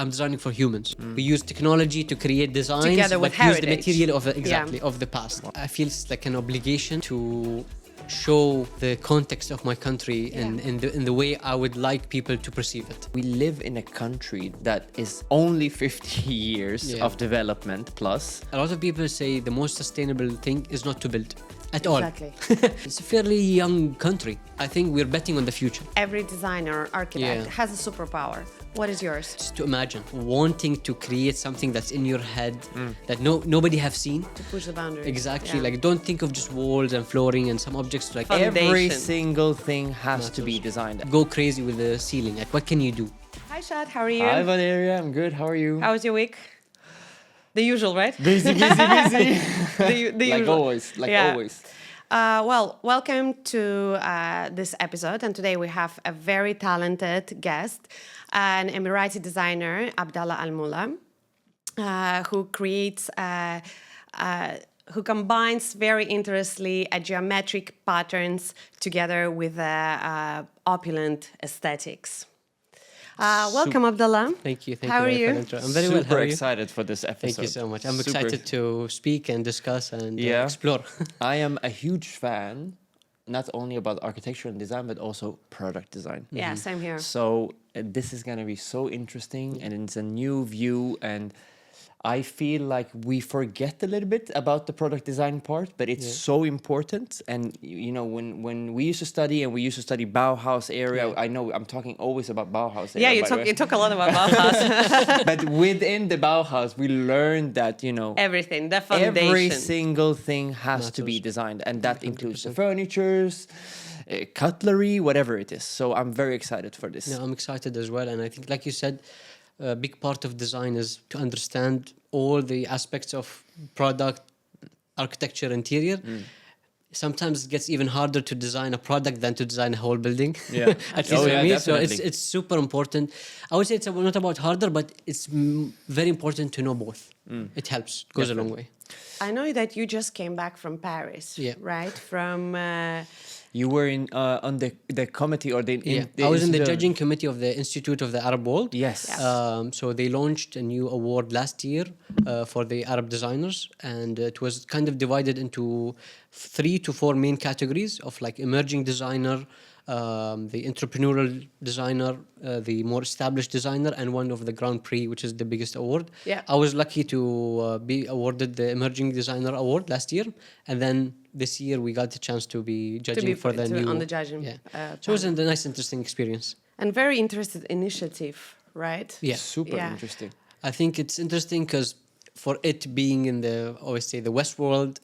I'm designing for humans. We use technology to create designs, Together with but use the heritage. material of of the past. I feel it's like an obligation to show the context of my country and in the way I would like people to perceive it. We live in a country that is only 50 years of development plus. A lot of people say the most sustainable thing is not to build at all. Exactly. It's a fairly young country. I think we're betting on the future. Every designer, architect has a superpower. What is yours? Just to imagine wanting to create something that's in your head that nobody have seen. To push the boundaries. Exactly. Like don't think of just walls and flooring and some objects. Like Foundation. Every single thing has to be designed. go crazy with the ceiling. Like what can you do? Hi Shad, how are you? Hi Valeria, I'm good. How are you? How was your week? The usual, right? Busy. the Like usual. always. Always. Well, welcome to this episode. And today we have a very talented guest, an Emirati designer, Abdalla Almulla, who creates, who combines very interestingly geometric patterns together with opulent aesthetics. Welcome, Abdalla. Thank you. How are you? I'm very well. How Super are you? excited for this episode. Thank you so much. I'm Super excited to speak and discuss and explore. I am a huge fan, not only about architecture and design, but also product design. Yeah, same here. So this is going to be so interesting, and it's a new view, and I feel like we forget a little bit about the product design part, but it's so important. And you know, when we used to study Bauhaus area, I know I'm talking always about Bauhaus area. Yeah, you talk a lot about Bauhaus. But within the Bauhaus, we learned that, you know, Everything, the foundation. every single thing has to be designed, and that includes the furnitures, cutlery, whatever it is. So I'm very excited for this. Yeah, I'm excited as well. And I think, like you said, a big part of design is to understand all the aspects of product, architecture, interior. Sometimes it gets even harder to design a product than to design a whole building. Yeah. At least for me. So definitely. it's super important. I would say it's not about harder, but it's very important to know both. It helps. Goes a long way. I know that you just came back from Paris, right? From You were in on the committee or the I was in the judging committee of the Institute of the Arab World. Yes. So they launched a new award last year for the Arab designers, and it was kind of divided into 3 to 4 main categories of like emerging designer, the entrepreneurial designer, the more established designer, and one of the Grand Prix, which is the biggest award. Yeah. I was lucky to be awarded the Emerging Designer Award last year, and then this year we got the chance to be judging for the new on the judging. So it was a nice, interesting experience. And very interested initiative, right? Yeah. Super Yeah. interesting. I think it's interesting because for it being in the, always say, the West world,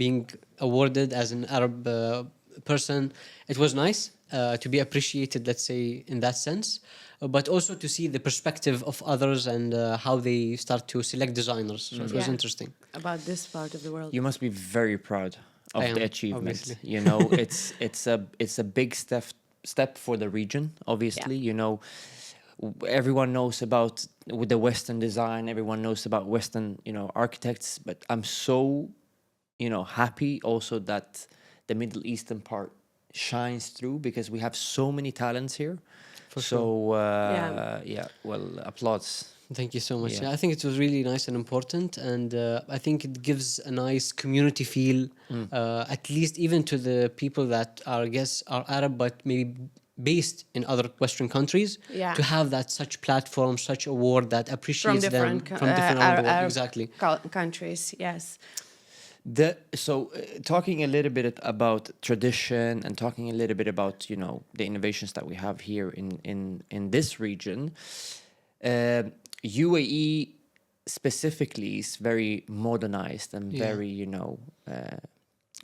being awarded as an Arab person, it was nice to be appreciated, let's say, in that sense, but also to see the perspective of others and how they start to select designers. So it was interesting. About this part of the world. You must be very proud of I am, the achievement. obviously. You know, it's a big step for the region. Obviously, you know, everyone knows about with the Western design. Everyone knows about Western, you know, architects. But I'm so, you know, happy also that the Middle Eastern part shines through, because we have so many talents here. Well, applause. Thank you so much. Yeah. Yeah, I think it was really nice and important, and I think it gives a nice community feel, at least even to the people that are, I guess, are Arab, but maybe based in other Western countries, to have that such platform, such award that appreciates them from different around the world. Exactly. Countries, yes. Talking a little bit about tradition and talking a little bit about, you know, the innovations that we have here in this region, UAE specifically is very modernized and very, you know,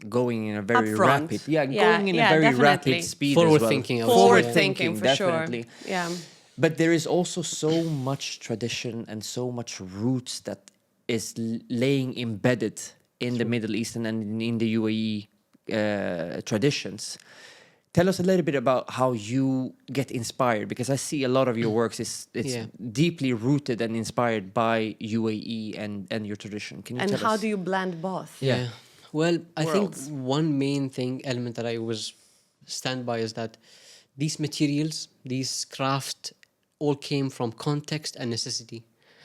going in a very rapid, going in a very rapid speed. Forward as well. thinking. Forward thinking, for definitely. sure. Yeah. But there is also so much tradition and so much roots that is laying embedded in the Middle Eastern and in the UAE traditions. Tell us a little bit about how you get inspired, because I see a lot of your works it's deeply rooted and inspired by UAE and your tradition. Can you tell us? And how do you blend both? Yeah. Well, I think Worlds. one main element that I always stand by is that these materials, these craft all came from context and necessity.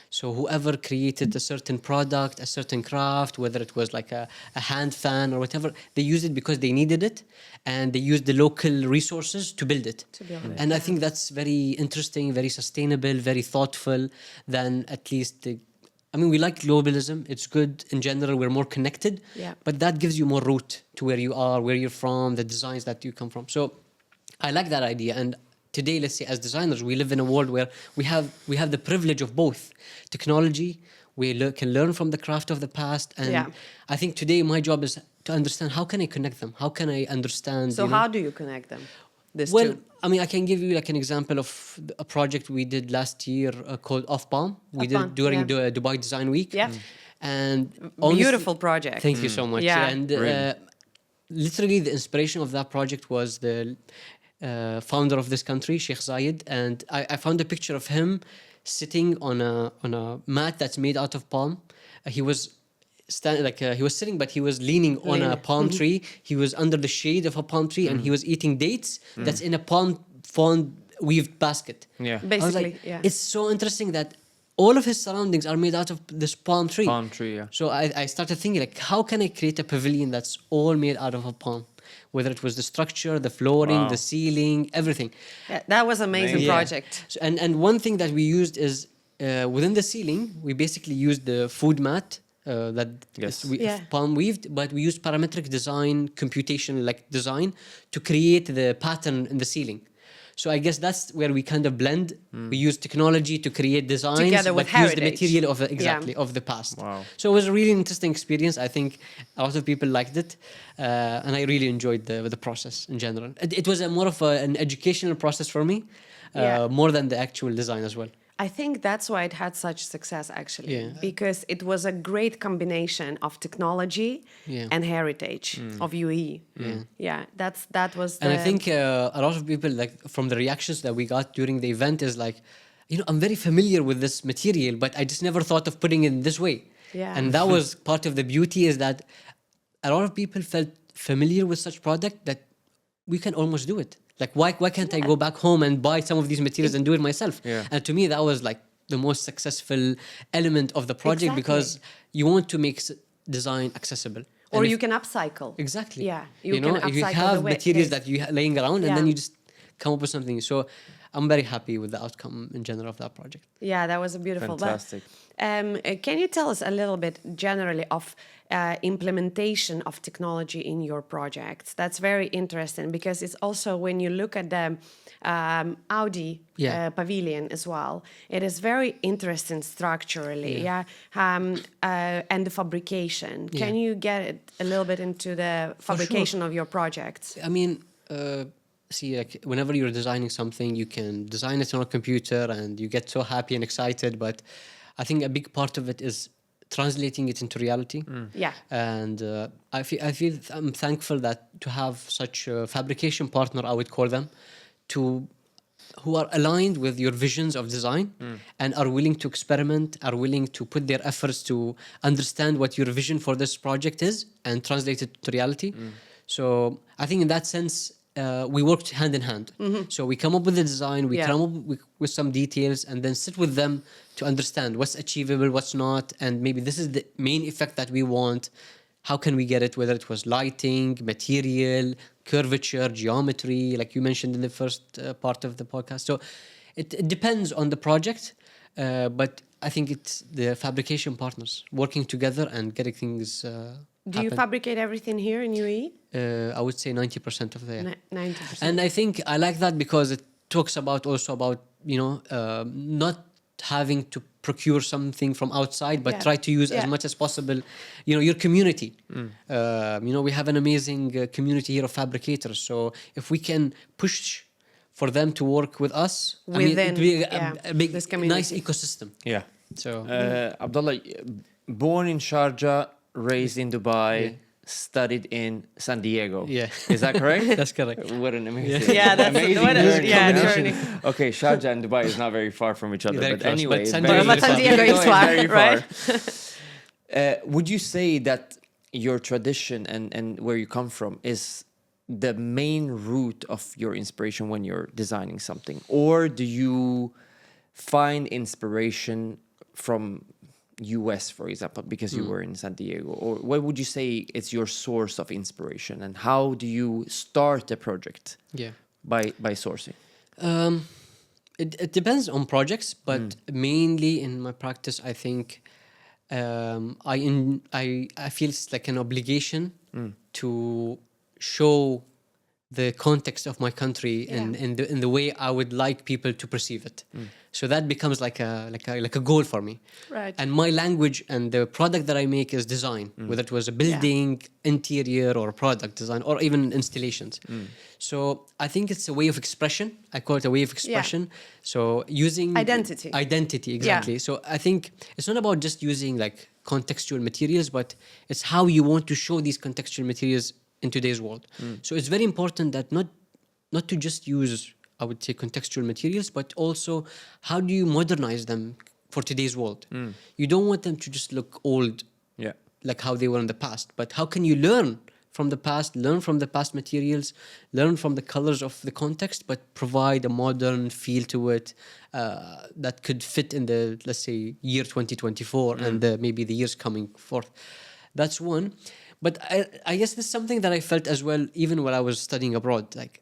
So whoever created a certain product, a certain craft, whether it was like a hand fan or whatever, they used it because they needed it, and they used the local resources to build it. To build it, And I yeah. think that's very interesting, very sustainable, very thoughtful. Than at least I mean, we like globalism. It's good in general. We're more connected. Yeah. But that gives you more root to where you are, where you're from, the designs that you come from. So I like that idea. And today, let's say, as designers, we live in a world where we have the privilege of both technology. We can learn from the craft of the past, and Yeah. I think today my job is to understand how can I connect them. How can I understand? So how do you connect them? This Well, two? I mean, I can give you like an example of a project we did last year called Off Palm. We Off did Palm, during yeah. the Dubai Design Week. Yeah. And honestly- Beautiful project. Thank you so much. Yeah. And Really? literally, the inspiration of that project was the founder of this country, Sheikh Zayed, and I found a picture of him sitting on a mat that's made out of palm. He was he was sitting, but he was leaning on a palm tree. He was under the shade of a palm tree, and he was eating dates that's in a palm frond weaved basket. Yeah. I was Basically, like, yeah. it's so interesting that all of his surroundings are made out of this palm tree. Palm tree, yeah. So I started thinking, like, how can I create a pavilion that's all made out of a palm? Whether it was the structure, the flooring, Wow. the ceiling, everything. Yeah, that was amazing Amazing. project. So, and one thing that we used is within the ceiling, we basically used the food mat that Yes. Yeah. palm weaved, but we used parametric design, computation like design to create the pattern in the ceiling. So I guess that's where we kind of blend. We use technology to create designs, Together with but use the heritage. material of Yeah. of the past. Wow. So it was a really interesting experience. I think a lot of people liked it, and I really enjoyed the process in general. It was more of an educational process for me, Yeah. more than the actual design as well. I think that's why it had such success, actually, Yeah. because it was a great combination of technology Yeah. and heritage of UAE. Yeah, that was. And I the- think a lot of people, like from the reactions that we got during the event, is like, I'm very familiar with this material, but I just never thought of putting it in this way. Yeah. And that was part of the beauty, is that a lot of people felt familiar with such product that we can almost do it. Like, why can't I go back home and buy some of these materials and do it myself? Yeah. And to me, that was like the most successful element of the project, Exactly. because you want to make design accessible. or And you if- can upcycle. Exactly. Yeah, You know, can if you upcycle have the way- materials yes. that you laying around, and Yeah. then you just come up with something. So I'm very happy with the outcome in general of that project. Yeah, that was a beautiful. but, Fantastic. can you tell us a little bit generally of implementation of technology in your projects? That's very interesting, because it's also when you look at the Audi Yeah. pavilion as well, it is very interesting structurally, yeah, and the fabrication. Can you get it a little bit into the fabrication of your projects? I mean, see, like whenever you're designing something, you can design it on a computer and you get so happy and excited. But I think a big part of it is translating it into reality. Yeah. And I'm thankful that to have such a fabrication partner, I would call them, who are aligned with your visions of design and are willing to experiment, are willing to put their efforts to understand what your vision for this project is and translate it to reality. So I think in that sense, we worked hand in hand. So we come up with the design, we Yeah. come up with some details, and then sit with them to understand what's achievable, what's not, and maybe this is the main effect that we want. How can we get it? Whether it was lighting, material, curvature, geometry, like you mentioned in the first part of the podcast. So it depends on the project, but I think it's the fabrication partners working together and getting things. Do you happen. fabricate everything here in UAE? I would say 90% of the. 90%. And I think I like that because it talks about not having to procure something from outside, but Yeah. try to use as Yeah. much as possible, your community. We have an amazing community here of fabricators. So if we can push for them to work with us, Within, it'd be yeah, a big, this community. nice ecosystem. Yeah. So Abdallah, born in Sharjah, raised in Dubai, studied in San Diego. Yeah. Is that correct? That's correct. What an amazing, Yeah, that's amazing what a- journey. yeah, you know? journey. Okay, Sharjah and Dubai is not very far from each other, Very but close, anyway, but it's San very Diego is far. San Diego is far, very right? Would you say that your tradition and where you come from is the main root of your inspiration when you're designing something, or do you find inspiration from US, for example, because you were in San Diego? Or what would you say is your source of inspiration, and how do you start a project Yeah. by sourcing? It depends on projects, but mainly in my practice, I think I feel it's like an obligation to show the context of my country and in the way I would like people to perceive it. So that becomes like a goal for me. Right. And my language and the product that I make is design, whether it was a building, interior, or product design, or even installations. So I think it's a way of expression. I call it a way of expression. So using identity, exactly. So I think it's not about just using like contextual materials, but it's how you want to show these contextual materials in today's world. So it's very important that not to just use, I would say, contextual materials, but also how do you modernize them for today's world? You don't want them to just look old, like how they were in the past, but how can you learn from the past, learn from the past materials, learn from the colors of the context, but provide a modern feel to it that could fit in the, let's say, year 2024 and maybe the years coming forth. That's one. But I guess this is something that I felt as well, even when I was studying abroad. Like,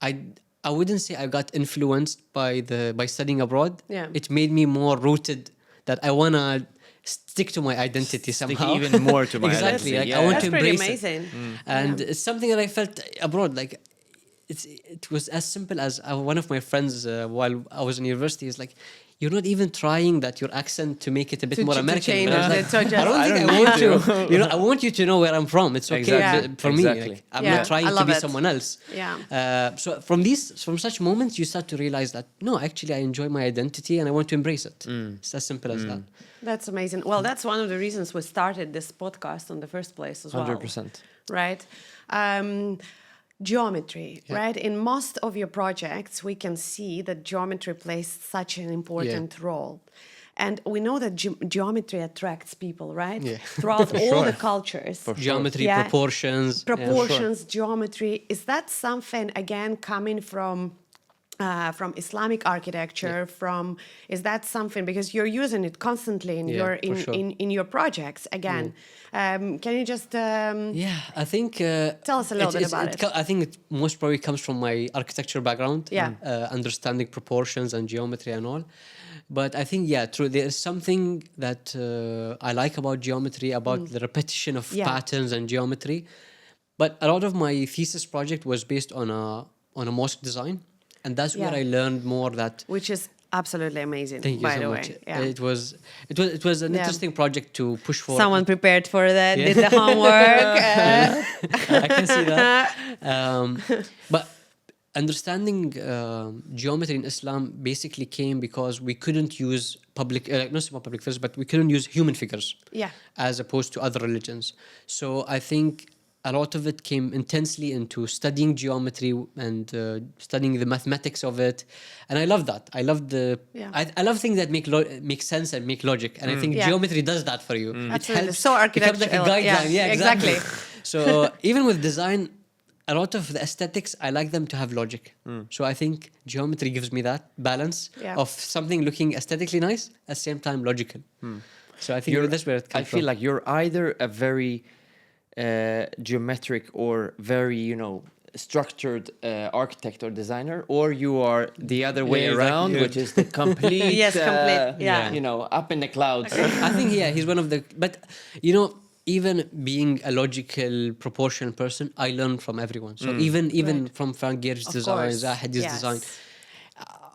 I wouldn't say I got influenced by studying abroad. Yeah. It made me more rooted that I wanna stick to my identity somehow. Even more to my exactly. identity. Like, Yeah. I want That's to pretty embrace amazing. it. And it's something that I felt abroad. Like, it was as simple as one of my friends while I was in university is like, you're not even trying that your accent to make it a bit more American. change But I was it, like, so just- I don't think I want to. You know, I want you to know where I'm from. It's okay Exactly. for me. Exactly. Like, I'm Yeah. not trying I to love be it. someone else. Yeah. So from such moments, you start to realize that no, actually, I enjoy my identity and I want to embrace it. It's as simple as that. That's amazing. Well, that's one of the reasons we started this podcast in the first place as well. 100%. Right? Geometry, right? In most of your projects, we can see that geometry plays such an important role. And we know that geometry attracts people, right? Yeah. Throughout all the cultures. Geometry, Yeah. proportions. Proportions, geometry. Is that something, again, coming from Islamic architecture? Is that something, because you're using it constantly in in your projects again? Can you just I think tell us a little bit about it? I think it most probably comes from my architecture background. Yeah. Understanding proportions and geometry and all. But I think true. There is something that I like about geometry, about the repetition of patterns and geometry. But a lot of my thesis project was based on a mosque design. And that's where I learned more that, which is absolutely amazing. thank you by so the much. way, yeah. It was an interesting project to push forward. Someone prepared for that, did the homework. I can see that. But understanding geometry in Islam basically came because we couldn't use not public figures, but we couldn't use human figures. Yeah. As opposed to other religions. So I think a lot of it came intensely into studying geometry and studying the mathematics of it, and I love that. I love I love things that make sense and make logic, and I think geometry does that for you. It Absolutely. helps. So It becomes like a architectural. guideline. Yeah, exactly. Exactly. So even with design, a lot of the aesthetics, I like them to have logic. So I think geometry gives me that balance of something looking aesthetically nice at the same time logical. So I think that's where it comes from. I feel like you're either a very geometric or very, structured architect or designer, or you are the other way around, which is the complete, up in the clouds. I think he's one of the. But even being a logical, proportional person, I learn from everyone. So even from Frank Gehry's design, Zahedi's design,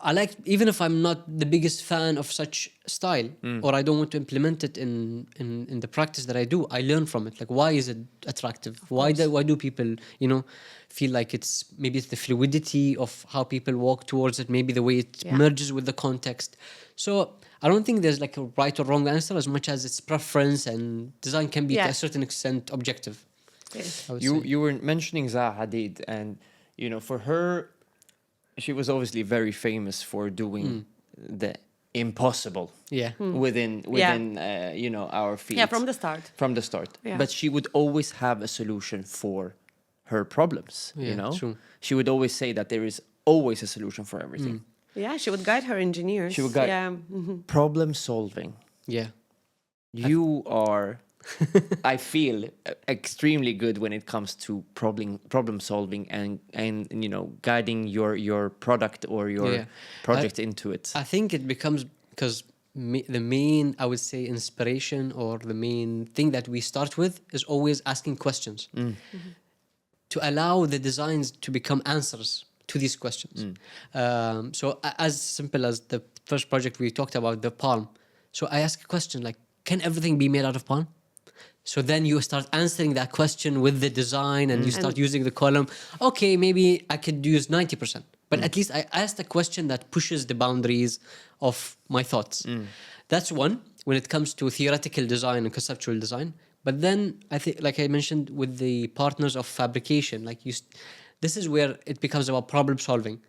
I like, even if I'm not the biggest fan of such style, or I don't want to implement it in the practice that I do, I learn from it. Like, why is it attractive? Why do people, feel like maybe it's the fluidity of how people walk towards it, maybe the way it merges with the context. So I don't think there's like a right or wrong answer as much as it's preference, and design can be to a certain extent objective. You were mentioning Zaha Hadid, and for her, she was obviously very famous for doing the impossible within our field. Yeah, from the start. From the start. Yeah. But she would always have a solution for her problems, True. She would always say that there is always a solution for everything. Yeah, she would guide her engineers. She would guide- Yeah. Problem solving. Yeah. You are, I feel, extremely good when it comes to problem solving and you know, guiding your product or your Yeah. project into it. I think it becomes because the main, I would say, inspiration or the main thing that we start with is always asking questions to allow the designs to become answers to these questions. So as simple as the first project we talked about, the palm. So I ask a question like, can everything be made out of palm? So then you start answering that question with the design and you start using the column. Okay, maybe I could use 90%, but at least I asked a question that pushes the boundaries of my thoughts. That's one when it comes to theoretical design and conceptual design. But then I think, like I mentioned, with the partners of fabrication, like this is where it becomes about problem solving.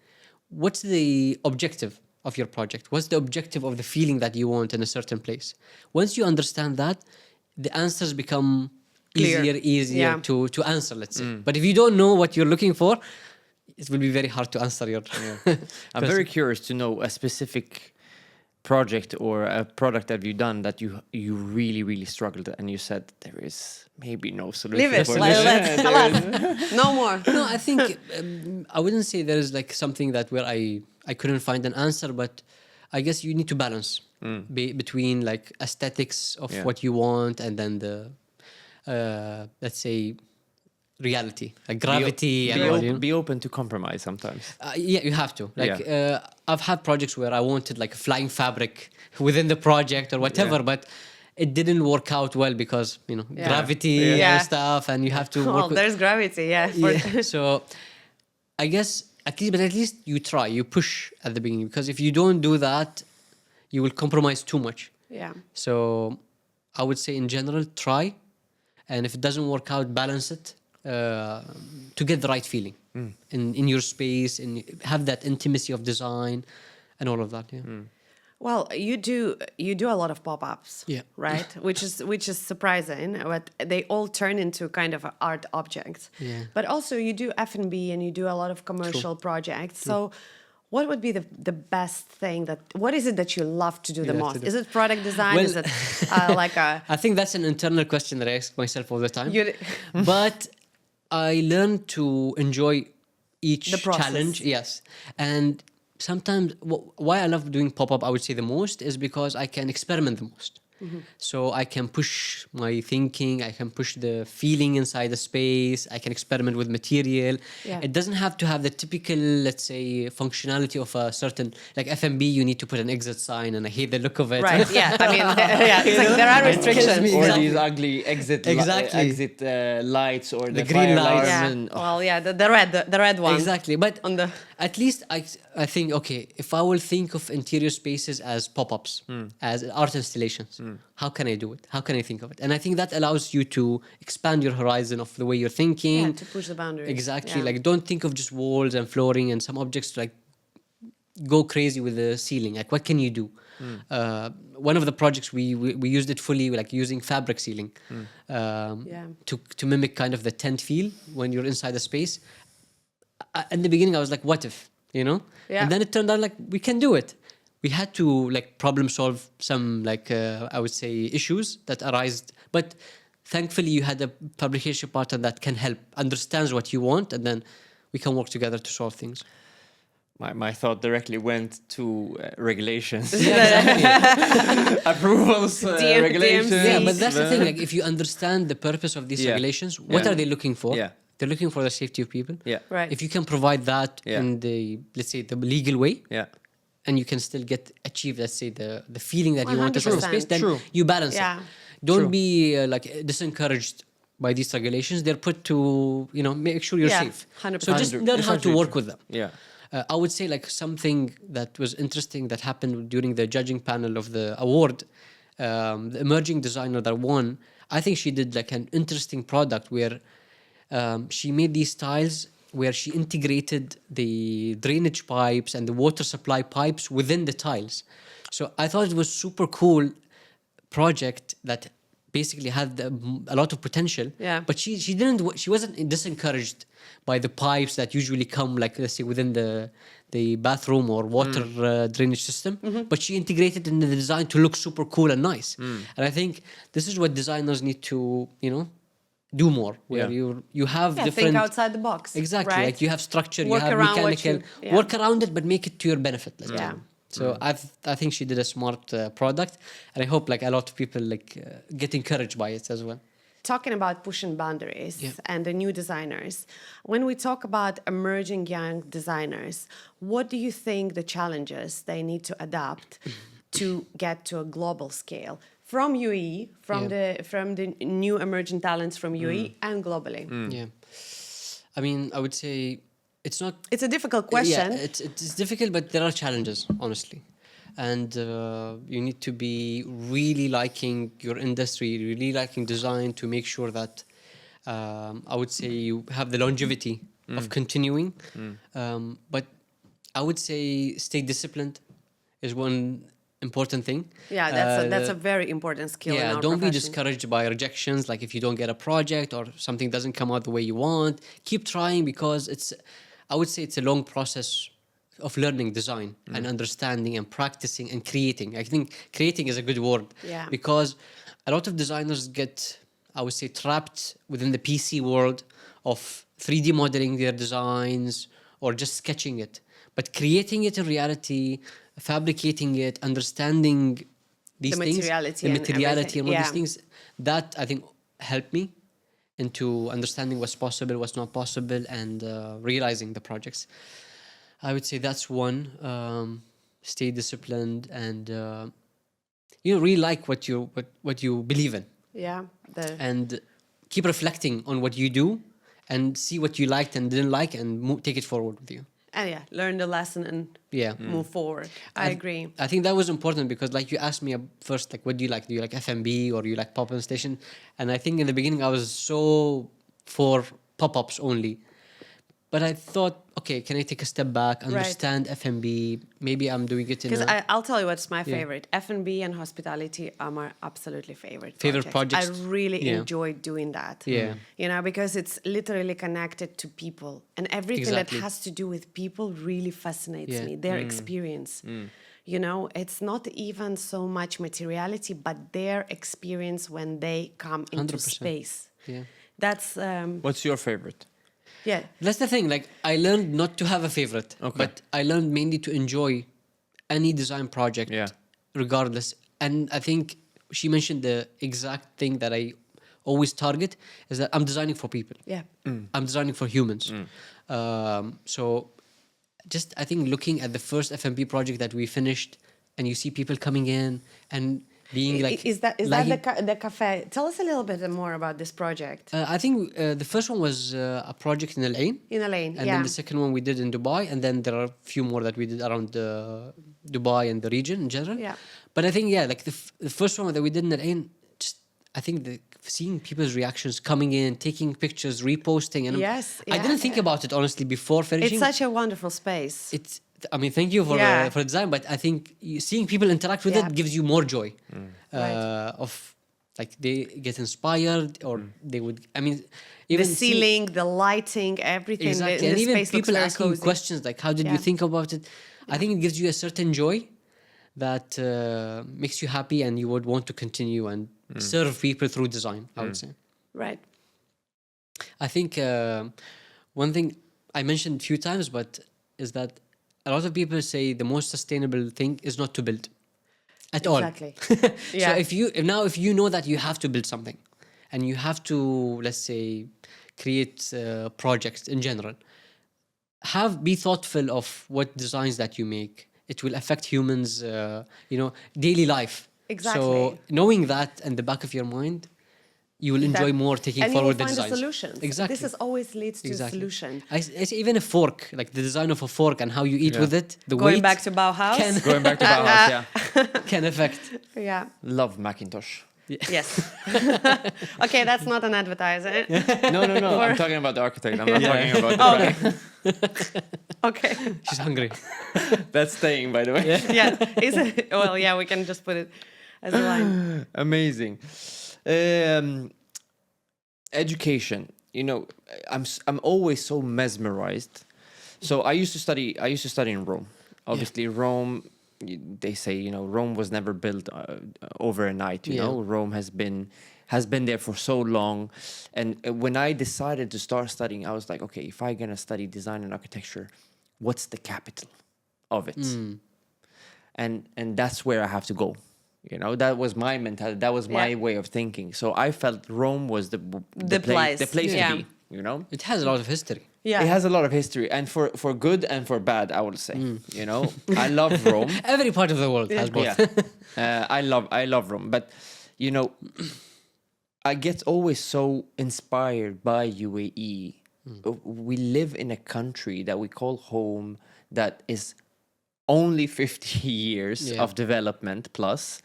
What's the objective of your project? What's the objective of the feeling that you want in a certain place? Once you understand that, the answers become Clear. easier Yeah. to answer, let's say. But if you don't know what you're looking for, it will be very hard to answer your I'm very curious to know a specific project or a product that you've done that you really struggled and you said there is maybe no solution. Leave it. for Like, this. let's no more. No, I think I wouldn't say there is like something that where I couldn't find an answer, but I guess you need to balance between like aesthetics of Yeah. what you want and then the let's say reality, like gravity and all, you know? Be open to compromise sometimes. Yeah, you have to. Like, I've had projects where I wanted like a flying fabric within the project or whatever, Yeah. but it didn't work out well because, you know, Yeah. gravity Yeah. and stuff, and you have to Well, work with... there's gravity. Yeah. Yeah. So I guess at least you try, you push at the beginning, because if you don't do that, you will compromise too much. Yeah. So I would say in general, try, and if it doesn't work out, balance it to get the right feeling in your space and have that intimacy of design and all of that. Yeah. Well, you do a lot of pop-ups, Yeah. right? Which is surprising, but they all turn into kind of art objects. Yeah. But also you do F&B and you do a lot of commercial projects. So what would be the best thing what is it that you love to do the Yeah, most? to do- Is it product design? Well- Is it like a... I think that's an internal question that I ask myself all the time. You- But I learned to enjoy each The process. challenge. Yes. And sometimes why I love doing pop-up, I would say the most, is because I can experiment the most. So I can push my thinking, I can push the feeling inside the space, I can experiment with material. Yeah. It doesn't have to have the typical, let's say, functionality of a certain, like F&B, you need to put an exit sign and I hate the look of it. Right, yeah. I mean, it's like there are restrictions. me. Or Exactly. these ugly exit Exactly. lights or the green fire lights. alarm Yeah. and- Well, yeah, the red one. Exactly, but On the... at least I think, okay, if I will think of interior spaces as pop-ups, as art installations, how can I do it? How can I think of it? And I think that allows you to expand your horizon of the way you're thinking. Yeah, to push the boundaries. Exactly. Yeah. Like, don't think of just walls and flooring and some objects, like go crazy with the ceiling. Like, what can you do? One of the projects we used it fully, like using fabric ceiling, to mimic kind of the tent feel when you're inside the space. In the beginning, I was like, what if, you know? Yeah. And then it turned out like we can do it. We had to like problem solve some like I would say issues that arised, but thankfully you had a publication partner that can help, understands what you want, and then we can work together to solve things. My thought directly went to regulations. Yeah, Approvals, regulations. DMC. yeah, but that's the thing. Like, if you understand the purpose of these Yeah. regulations, what Yeah. are they looking for? Yeah. They're looking for the safety of people. Yeah. Right. If you can provide that Yeah. in the, let's say, the legal way, Yeah. and you can still achieve, let's say, the feeling that you want inside the 100%. space, then True. you balance Yeah. it. Don't True. be like disencouraged by these regulations. They're put to, you know, make sure you're Yeah, safe. 100%. So just learn how to Essentially work true. with them. Yeah. I would say like something that was interesting that happened during the judging panel of the award, the emerging designer that won, I think she did like an interesting product where she made these tiles where she integrated the drainage pipes and the water supply pipes within the tiles. So I thought it was super cool project that basically had a lot of potential. Yeah. But she wasn't discouraged by the pipes that usually come, like, let's say, within the bathroom or water drainage system. But she integrated in the design to look super cool and nice. And I think this is what designers need to, do more, where Yeah. you have Yeah, different. think outside the box. Exactly, right? like you have structure, Work you have around what mechanical, you- yeah. work around it, but make it to your benefit. Let's Yeah. say. So I think she did a smart product, and I hope like a lot of people get encouraged by it as well. Talking about pushing boundaries Yeah. and the new designers, when we talk about emerging young designers, what do you think the challenges they need to adapt to get to a global scale from UAE, from the new emerging talents from UAE and globally? Yeah, I mean, I would say it's not. It's a difficult question. Yeah, it's difficult, but there are challenges, honestly. And you need to be really liking your industry, really liking design to make sure that I would say you have the longevity of continuing. But I would say stay disciplined is one important thing. Yeah, that's a very important skill in Yeah, our don't be profession. discouraged by rejections. Like if you don't get a project or something doesn't come out the way you want, keep trying, because I would say it's a long process of learning design and understanding and practicing and creating. I think creating is a good word. Yeah. Because a lot of designers get, I would say, trapped within the PC world of 3D modeling their designs or just sketching it. But creating it in reality, fabricating it, understanding these The things, materiality the and materiality and all everything. these things, that I think helped me into understanding what's possible, what's not possible, and realizing the projects. I would say that's one. Stay disciplined and really like what you believe in, Yeah. and keep reflecting on what you do and see what you liked and didn't like and take it forward with you. And yeah, learn the lesson and Yeah. move forward. I agree. I think that was important because, like, you asked me first, like, what do you like? Do you like FMB or you like pop-up station? And I think in the beginning I was so for pop-ups only. But I thought, okay, can I take a step back, understand FMB? Maybe I'm doing it in Because a I'll tell you what's my favorite. F&B and hospitality are my absolutely favorite projects. I really Yeah. enjoy doing that. Yeah. Because it's literally connected to people. And everything Exactly. that has to do with people really fascinates Yeah. me. Their experience. It's not even so much materiality, but their experience when they come into 100%. space. Yeah. That's, What's your favorite? yeah. That's the thing. Like, I learned not to have a favorite, but I learned mainly to enjoy any design project, regardless. And I think she mentioned the exact thing that I always target is that I'm designing for people. Yeah. I'm designing for humans. So, just I think looking at the first FMP project that we finished, and you see people coming in and being like, Is that liking- the cafe? Tell us a little bit more about this project. I think the first one was a project in Al Ain. In Al Ain, And yeah. then the second one we did in Dubai, and then there are a few more that we did around Dubai and the region in general. Yeah. But I think, like the first one that we did in Al Ain, just I think seeing people's reactions coming in, taking pictures, reposting, and Yes, I didn't think about it honestly before finishing. It's such a wonderful space. I mean, thank you for design, but I think seeing people interact with Yeah. it gives you more joy. Right. Of like they get inspired, or they would. I mean, even The ceiling, the lighting, everything. exactly, The and even space looks people very asking you cozy. questions like, "How did you Yeah. think about it?" I think it gives you a certain joy that makes you happy, and you would want to continue and serve people through design. I would say. Right. I think one thing I mentioned a few times, but is that a lot of people say the most sustainable thing is not to build at all. Exactly. So if you know that you have to build something, and you have to, let's say, create projects in general, be thoughtful of what designs that you make. It will affect humans, daily life. Exactly. So knowing that in the back of your mind, you will enjoy more taking and forward you will the find designs. a solution. Exactly. This is always leads to a solution. It's even a fork, like the design of a fork and how you eat with it. The Going weight back to Bauhaus. Going back to Bauhaus, yeah. can affect. Yeah. Love Macintosh. Yes. Okay, that's not an advertiser. No. I'm talking about the architect. I'm not talking about the brand. Okay. She's hungry. That's staying, by the way. Yeah. Well, yeah, we can just put it as a line. Amazing. Education. You know, I'm always so mesmerized. So I used to study in Rome. Obviously, Rome. They say, you know, Rome was never built over a night. You know, Rome has been there for so long. And when I decided to start studying, I was like, okay, if I'm gonna study design and architecture, what's the capital of it? And that's where I have to go. You know, that was my mentality. That was my way of thinking. So I felt Rome was the place to be. You know, It has a lot of history. Yeah. it has a lot of history, and for good and for bad, I would say. You know, I love Rome. Every part of the world has both. Yeah, I love Rome, but you know, I get always so inspired by UAE. We live in a country that we call home that is only 50 years of development plus,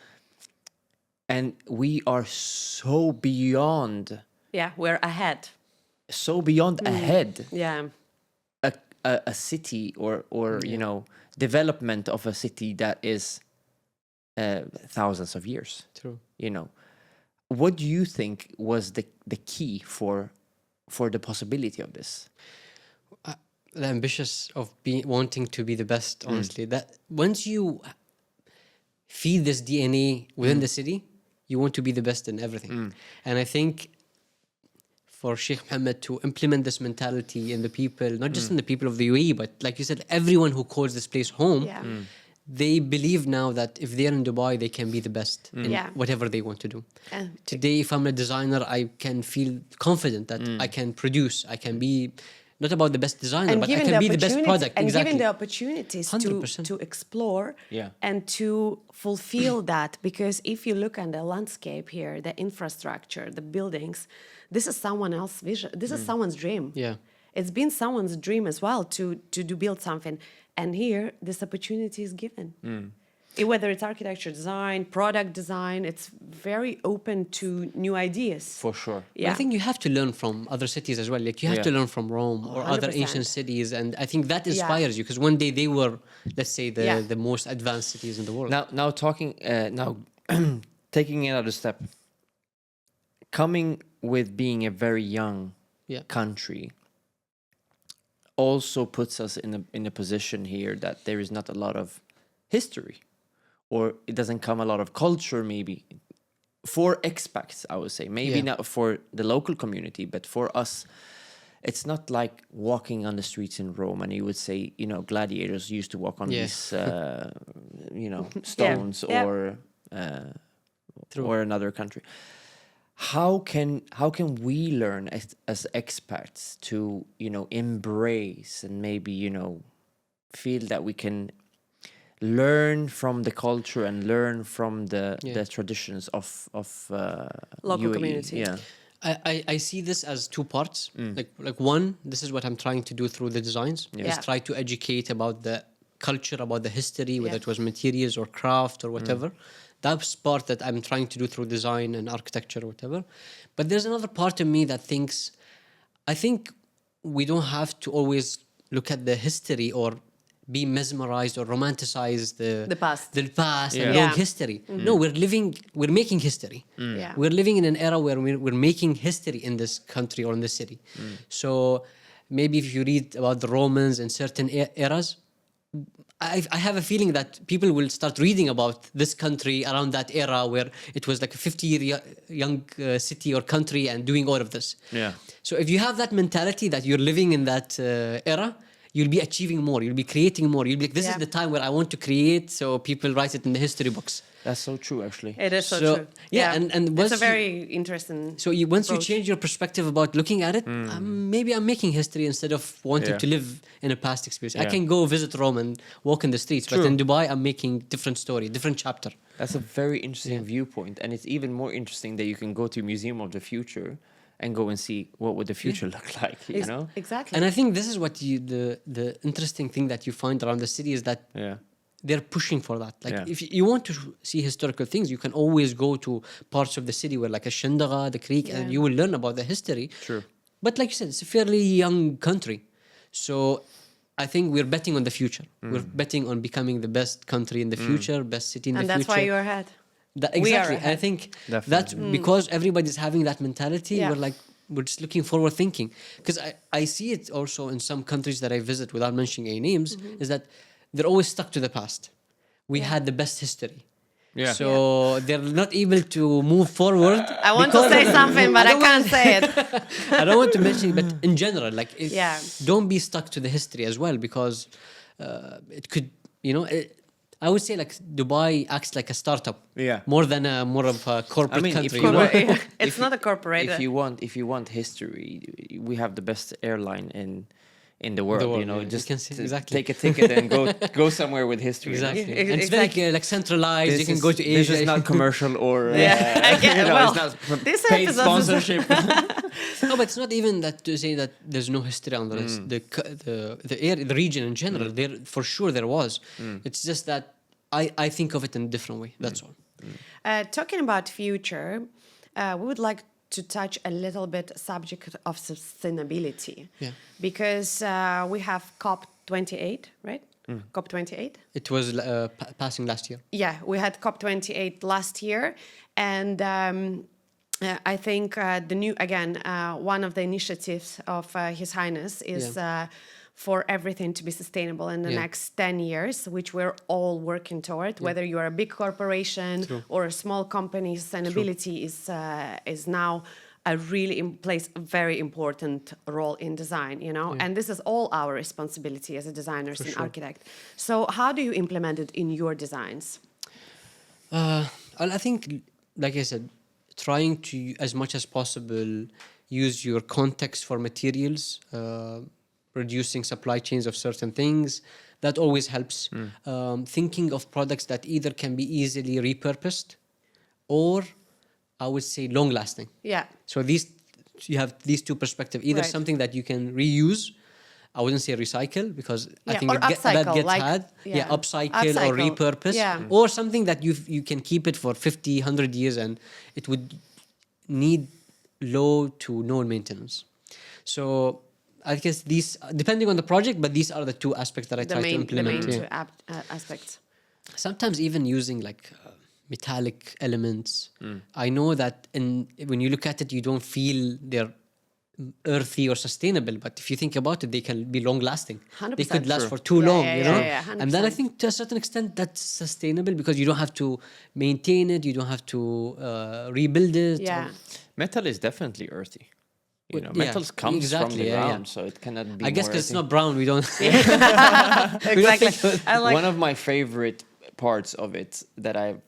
and we are so beyond. Yeah, we're ahead. So beyond ahead. Yeah. A city or you know, development of a city that is thousands of years. True. You know, what do you think was the key for the possibility of this? The ambitious of wanting to be the best, honestly. That once you feed this DNA within the city, you want to be the best in everything. And I think for Sheikh Mohammed to implement this mentality in the people, not just in the people of the UAE, but like you said, everyone who calls this place home, they believe now that if they're in Dubai, they can be the best in whatever they want to do. Today, if I'm a designer, I can feel confident that I can produce, I can be not about the best designer, but I can be the best product. And exactly. given the opportunities 100%. to explore and to fulfill that. Because if you look at the landscape here, the infrastructure, the buildings, this is someone else's vision. This is someone's dream. Yeah. It's been someone's dream as well to build something. And here, this opportunity is given. Whether it's architecture design, product design, it's very open to new ideas. For sure. Yeah. I think you have to learn from other cities as well. Like you have to learn from Rome or other 100%. ancient cities, and I think that inspires you because one day they were, let's say, the most advanced cities in the world. Now talking now taking another step. Coming with being a very young country also puts us in a position here that there is not a lot of history, or it doesn't come a lot of culture maybe for expats, I would say. Maybe not for the local community, but for us, it's not like walking on the streets in Rome and you would say, you know, gladiators used to walk on these you know, stones or another country. How can we learn as expats to, you know, embrace and maybe, you know, feel that we can learn from the culture and learn from the traditions of local UAE. community. Yeah. I see this as two parts. Like one, this is what I'm trying to do through the designs. Is try to educate about the culture, about the history, whether it was materials or craft or whatever. That's part that I'm trying to do through design and architecture or whatever. But there's another part of me that thinks, I think we don't have to always look at the history or be mesmerized or romanticize the past and long history. No, we're making history. We're living in an era where we're making history in this country or in this city. So maybe if you read about the Romans and certain eras, I have a feeling that people will start reading about this country around that era where it was like a 50-year young city or country and doing all of this. Yeah. So if you have that mentality that you're living in that era, you'll be achieving more, you'll be creating more. You'll be like, this is the time where I want to create, so people write it in the history books. That's so true, actually. It is so true. Yeah, and it's a very interesting. So once you change your perspective about looking at it, maybe I'm making history instead of wanting to live in a past experience. I can go visit Rome and walk in the streets, but in Dubai, I'm making different story, different chapter. That's a very interesting viewpoint, and it's even more interesting that you can go to Museum of the Future and go and see what would the future look like, you know? Exactly. And I think this is what the interesting thing that you find around the city is that they're pushing for that. Like if you want to see historical things, you can always go to parts of the city where like a Shandaga, the creek, and you will learn about the history. True. But like you said, it's a fairly young country. So I think we're betting on the future. We're betting on becoming the best country in the future, best city in the future. And that's why you're ahead. We are exactly. I ahead. think Definitely. that's because everybody's having that mentality. Yeah. We're just looking forward thinking. Because I see it also in some countries that I visit without mentioning any names, is that they're always stuck to the past. We had the best history. Yeah. So they're not able to move forward. I want to because say of- something, but I don't can't want- say it. I don't want to mention it, but in general, like, Yeah. don't be stuck to the history as well, because it could, I would say like Dubai acts like a startup, Yeah. more than more of a corporate I mean, country. if you want, It's not a corporate. if you want history, we have the best airline in the world. world, You know, yeah. You just can see- to exactly. take a ticket and go somewhere with history. you know? Exactly, Yeah, and it's exactly. very like centralized. This you can is- go to Asia. This is not commercial or Yeah. you know, Well, it's not this paid episode is- sponsorship. No, but it's not even that to say that there's no history on the list. The area, the region in general, there for sure there was. It's just that I think of it in a different way. That's all. Talking about future, we would like to touch a little bit subject of sustainability. Yeah. Because we have COP28, right? COP28. It was passing last year. Yeah, we had COP28 last year, and I think the new one of the initiatives of His Highness is for everything to be sustainable in the next 10 years, which we're all working toward. Whether you are a big corporation or a small company, sustainability is now a really plays a very important role in design, and this is all our responsibility as a designers and architect. So how do you implement it in your designs? I think, like I said, trying to, as much as possible, use your context for materials, reducing supply chains of certain things. That always helps. Thinking of products that either can be easily repurposed or, I would say, long-lasting. Yeah. So you have these two perspectives. Either Right. something that you can reuse. I wouldn't say recycle, because I think or that upcycle, gets like- had. yeah. Upcycle or Upcycle, repurpose. yeah. Or something that you can keep it for 50, 100 years and it would need low to no maintenance. So I guess these, depending on the project, but these are the two aspects that I try to The implement. main yeah. two aspects. Sometimes even using like metallic elements. I know that when you look at it, you don't feel they're earthy or sustainable, but if you think about it, they can be long lasting. 100% They could last true. for too Yeah, long, yeah, you yeah, know. yeah, And then I 100%. think to a certain extent that's sustainable, because you don't have to maintain it, you don't have to rebuild it. Yeah. or- Metal is definitely earthy. You know, Yeah, metals comes from exactly, the yeah, ground, yeah. so it cannot be. I guess more because it's earthy. not brown, we don't. Exactly. I like One of my favorite parts of it that I've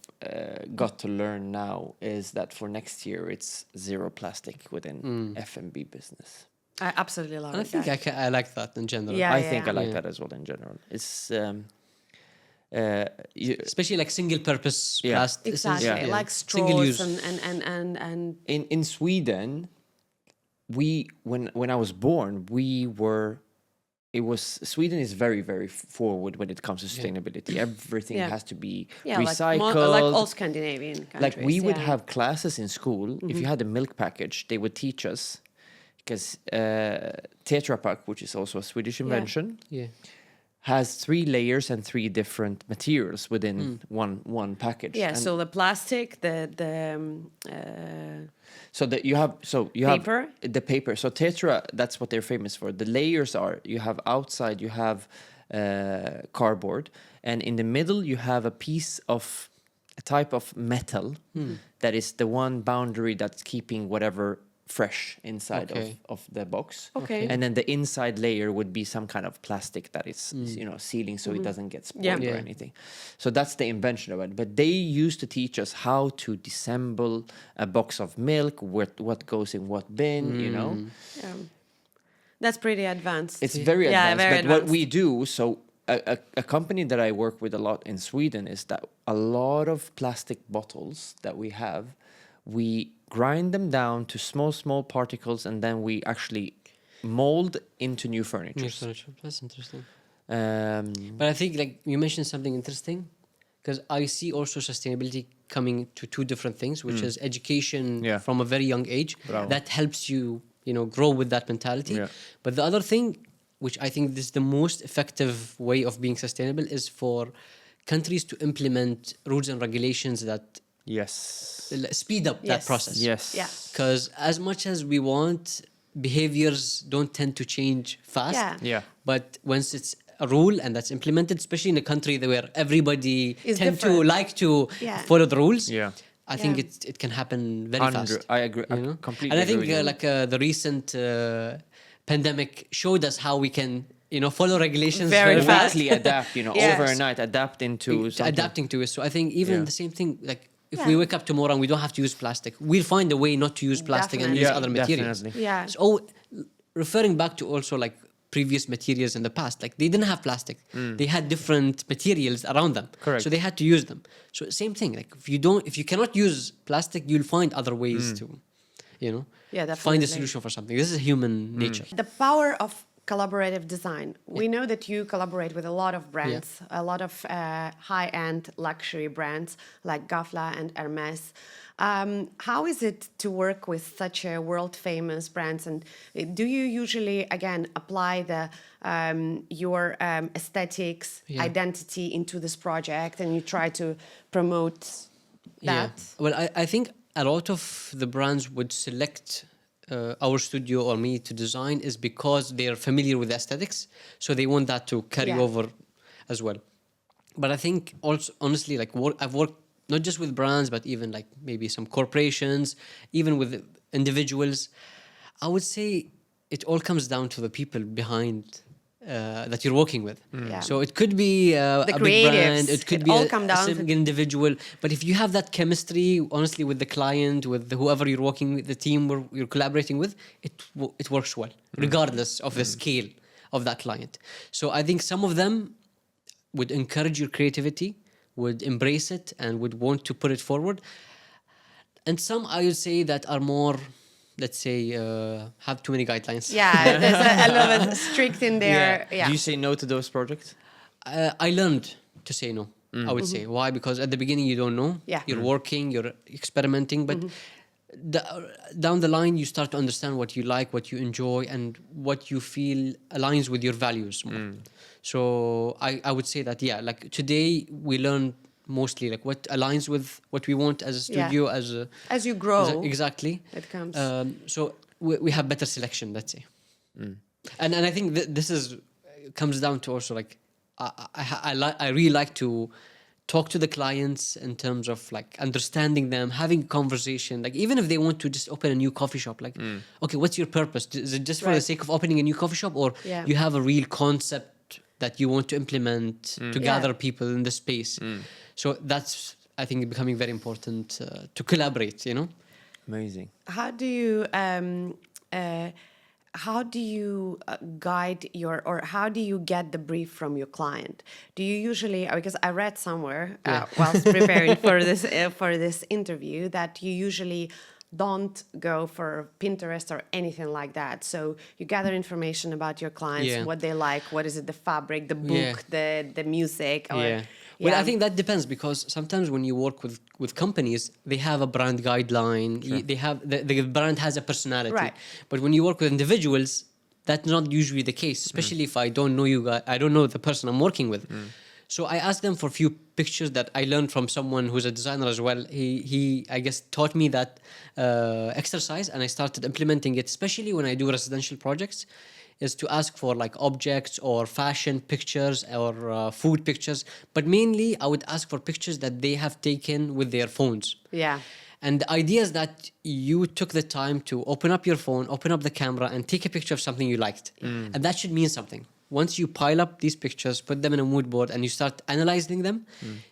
got to learn now is that for next year it's zero plastic within F&B business. I absolutely love I it. think guys. I like that in general. Yeah. I think I like Yeah. that as well in general. It's Especially like single purpose Yeah. plastic. Exactly. Yeah. Like Single straws use. and in Sweden. When I was born, Sweden is very, very forward when it comes to sustainability. Everything Yeah. has to be yeah, recycled. like all Scandinavian countries. Like we would yeah. have classes in school. If you had a milk package, they would teach us, because Tetra Pak, which is also a Swedish invention, Yeah. has 3 layers and 3 different materials within one package. Yeah, And so the plastic, so that you have Paper? the paper. So Tetra, that's what they're famous for. The layers are, you have outside, you have cardboard, and in the middle you have a piece of a type of metal that is the one boundary that's keeping whatever fresh inside Okay. of the box. Okay. And then the inside layer would be some kind of plastic that is sealing so it doesn't get spoiled or Yeah. anything. So that's the invention of it. But they used to teach us how to disassemble a box of milk, what goes in what bin, you know. yeah. That's pretty advanced. It's very Yeah, advanced. very But what advanced. we do, so a company that I work with a lot in Sweden is that a lot of plastic bottles that we have, we grind them down to small particles, and then we actually mold into new furniture. That's interesting. Um, But I think like you mentioned something interesting, because I see also sustainability coming to two different things, which is education Yeah. from a very young age. Bravo. That helps you, grow with that mentality. Yeah. But the other thing, which I think this is the most effective way of being sustainable, is for countries to implement rules and regulations that Yes. speed up that Yes. process. Yes. Yeah. Because as much as we want, behaviors don't tend to change fast. Yeah. Yeah. But once it's a rule and that's implemented, especially in a country where everybody Is tend to different. like to Yeah. follow the rules, Yeah. I think Yeah. it can happen very fast. I agree. I You know? completely And I agree think with you. like the recent pandemic showed us how we can, follow regulations Very very fast. Quickly adapt, Yes. overnight adapt into something. adapting to it. So I think even Yeah. the same thing, like if Yeah. we wake up tomorrow and we don't have to use plastic, we'll find a way not to use plastic and Definitely. use Yeah, other materials. definitely. Yeah. So referring back to also like previous materials in the past, like they didn't have plastic. They had different materials around them. Correct. So they had to use them. So same thing, like if you cannot use plastic, you'll find other ways to, Yeah, find definitely. a solution for something. This is human nature. The power of collaborative design. We know that you collaborate with a lot of brands, a lot of high-end luxury brands like Gafla and Hermes. How is it to work with such a world-famous brands? And do you usually, again, apply your aesthetics, Yeah. identity into this project, and you try to promote that? Yeah. Well, I think a lot of the brands would select our studio or me to design is because they are familiar with the aesthetics, so they want that to carry Yeah. over as well. But I think also, honestly, like I've worked not just with brands, but even like maybe some corporations, even with individuals. I would say it all comes down to the people behind that you're working with. Yeah. So it could be a big creatives. brand, it could It be all a come down to- single individual. But if you have that chemistry, honestly, with the client, with whoever you're working with, the team you're collaborating with, it works well, regardless of the scale of that client. So I think some of them would encourage your creativity, would embrace it, and would want to put it forward. And some, I would say, that are more, let's say, have too many guidelines. Yeah, there's a little bit strict in there. Yeah. Do you say no to those projects? I learned to say no. I would say why, because at the beginning you don't know. Yeah. You're working, you're experimenting, but down the line you start to understand what you like, what you enjoy, and what you feel aligns with your values more. So I would say that like today we learn mostly like what aligns with what we want as a Yeah. studio, As you grow, exactly. it comes. So we have better selection, let's say. And I think this comes down to also like I really like to talk to the clients in terms of like understanding them, having conversation. Like even if they want to just open a new coffee shop, like okay, what's your purpose? Is it just for the Right. sake of opening a new coffee shop, or Yeah. you have a real concept that you want to implement to gather people in the space? So that's, I think, becoming very important to collaborate. Amazing. How do you guide or how do you get the brief from your client? Do you usually, because I read somewhere whilst preparing for this interview that you usually don't go for Pinterest or anything like that. So you gather information about your clients, Yeah. what they like, what is it, the fabric, the book, the music. Or, Well, I think that depends, because sometimes when you work with companies, they have a brand guideline. They have the brand has a personality. Right. But when you work with individuals, that's not usually the case. Especially if I don't know you guys, I don't know the person I'm working with. So I asked them for a few pictures that I learned from someone who's a designer as well. He I guess taught me that exercise, and I started implementing it, especially when I do residential projects, is to ask for like objects or fashion pictures or food pictures. But mainly I would ask for pictures that they have taken with their phones. Yeah. And the idea is that you took the time to open up your phone, open up the camera, and take a picture of something you liked. And that should mean something. Once you pile up these pictures, put them in a mood board, and you start analyzing them,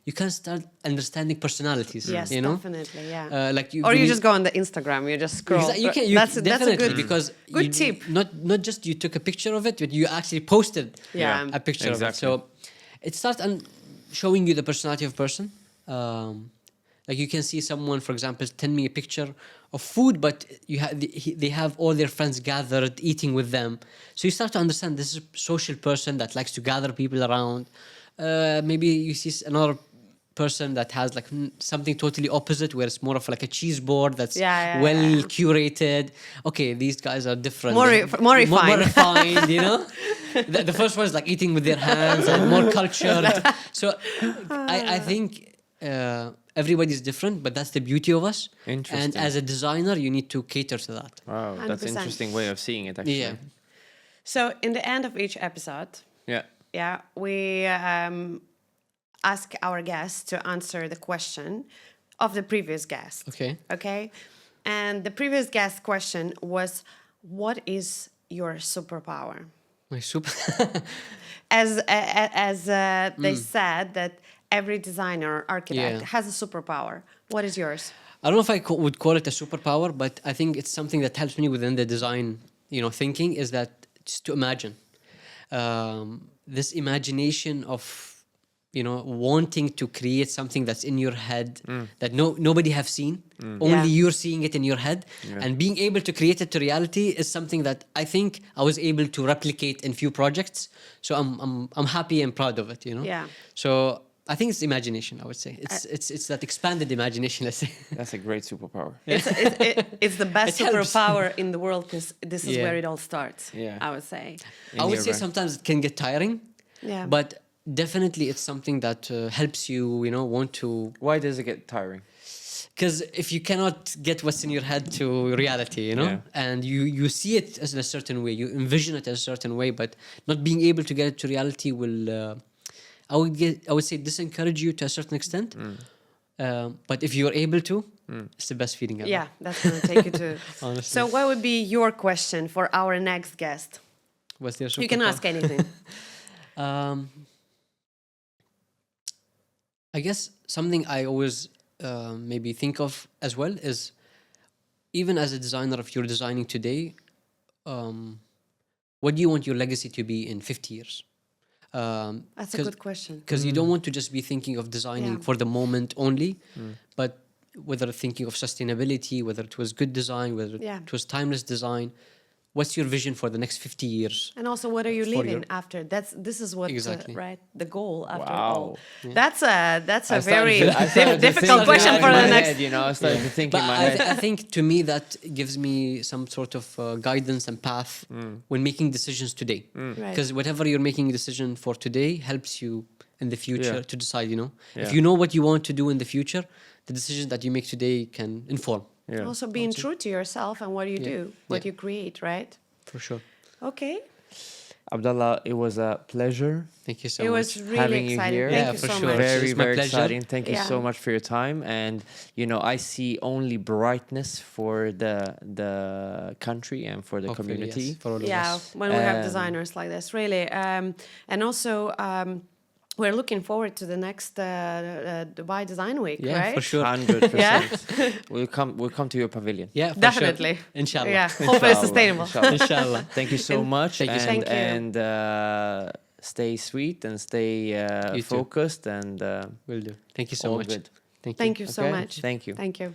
you can start understanding personalities. Yes, you know? definitely, yeah. Like Or you just go on the Instagram, you just scroll. That's a definitely, good, because good you, tip. Not just you took a picture of it, but you actually posted Yeah. a picture Exactly. of it. So it starts showing you the personality of a person. Like you can see someone, for example, send me a picture of food, but they have all their friends gathered eating with them. So you start to understand this is a social person that likes to gather people around. Maybe you see another person that has like something totally opposite, where it's more of like a cheese board that's well curated. Okay, these guys are different. More refined. More refined, you know? The first one is like eating with their hands and more cultured. So I think everybody's different, but that's the beauty of us. And Interesting. as a designer, you need to cater to that. Wow, that's an 100%. interesting way of seeing it, actually. Yeah. So in the end of each episode, Yeah. we ask our guests to answer the question of the previous guest. Okay. Okay. And the previous guest question was, what is your superpower? My super. As they said that every designer or architect Yeah. has a superpower. What is yours? I don't know if I would call it a superpower, but I think it's something that helps me within the design, thinking, is that just to imagine. This imagination of, wanting to create something that's in your head that nobody have seen. Only Yeah. you're seeing it in your head. And being able to create it to reality is something that I think I was able to replicate in few projects. So I'm happy and proud of it, Yeah. So I think it's imagination, I would say. It's that expanded imagination, let's say. That's a great superpower. It's the best It helps. superpower in the world because this is Yeah. where it all starts. Yeah. I would say. I would your say brain. sometimes it can get tiring. Yeah. But definitely it's something that helps you, want to. Why does it get tiring? Because if you cannot get what's in your head to reality, Yeah. and you see it as in a certain way, you envision it as a certain way, but not being able to get it to reality will, I would say, disencourage you to a certain extent. But if you're able to, it's the best feeling ever. Yeah, that's going to take you to. Honestly. So, what would be your question for our next guest? What's their You can superpower? ask anything. I guess something I always maybe think of as well is, even as a designer, if you're designing today, what do you want your legacy to be in 50 years? That's a good question. Because you don't want to just be thinking of designing Yeah. for the moment only, but whether thinking of sustainability, whether it was good design, whether Yeah. it was timeless design. What's your vision for the next 50 years? And also, what are you For living your- after? This is what Exactly. right, the goal after Wow. all. That's a I very started to difficult think question in for my the next. head, I started to think But in my I, head. I think to me that gives me some sort of guidance and path when making decisions today. Right. Because whatever you're making a decision for today helps you in the future Yeah. to decide, Yeah. If you know what you want to do in the future, the decisions that you make today can inform. Yeah. Also, being true to yourself and what you Yeah. do, what Yeah. you create, right? For sure. Okay. Abdallah, it was a pleasure Thank you so It much. was really having you exciting. here. Thank Yeah, you for so sure. much. Very, It's my very pleasure. exciting. Thank you Yeah. so much for your time. And I see only brightness for the country and for the Hopefully, community. yes, for all of Yeah, us. when we have Um, designers like this, really. And also, we're looking forward to the next Dubai Design Week, Yeah, right? for sure. 100%. Yeah. We'll come to your pavilion. Yeah, for Definitely. Sure. Inshallah. Yeah, hopefully it's Inshallah, sustainable. inshallah. Inshallah. Thank you so much. Thank you so and, much. Thank you. And stay sweet and stay You too. focused and Will do. Thank you so all much. good. Thank you. Thank you so Okay? much. Thank you. Thank you.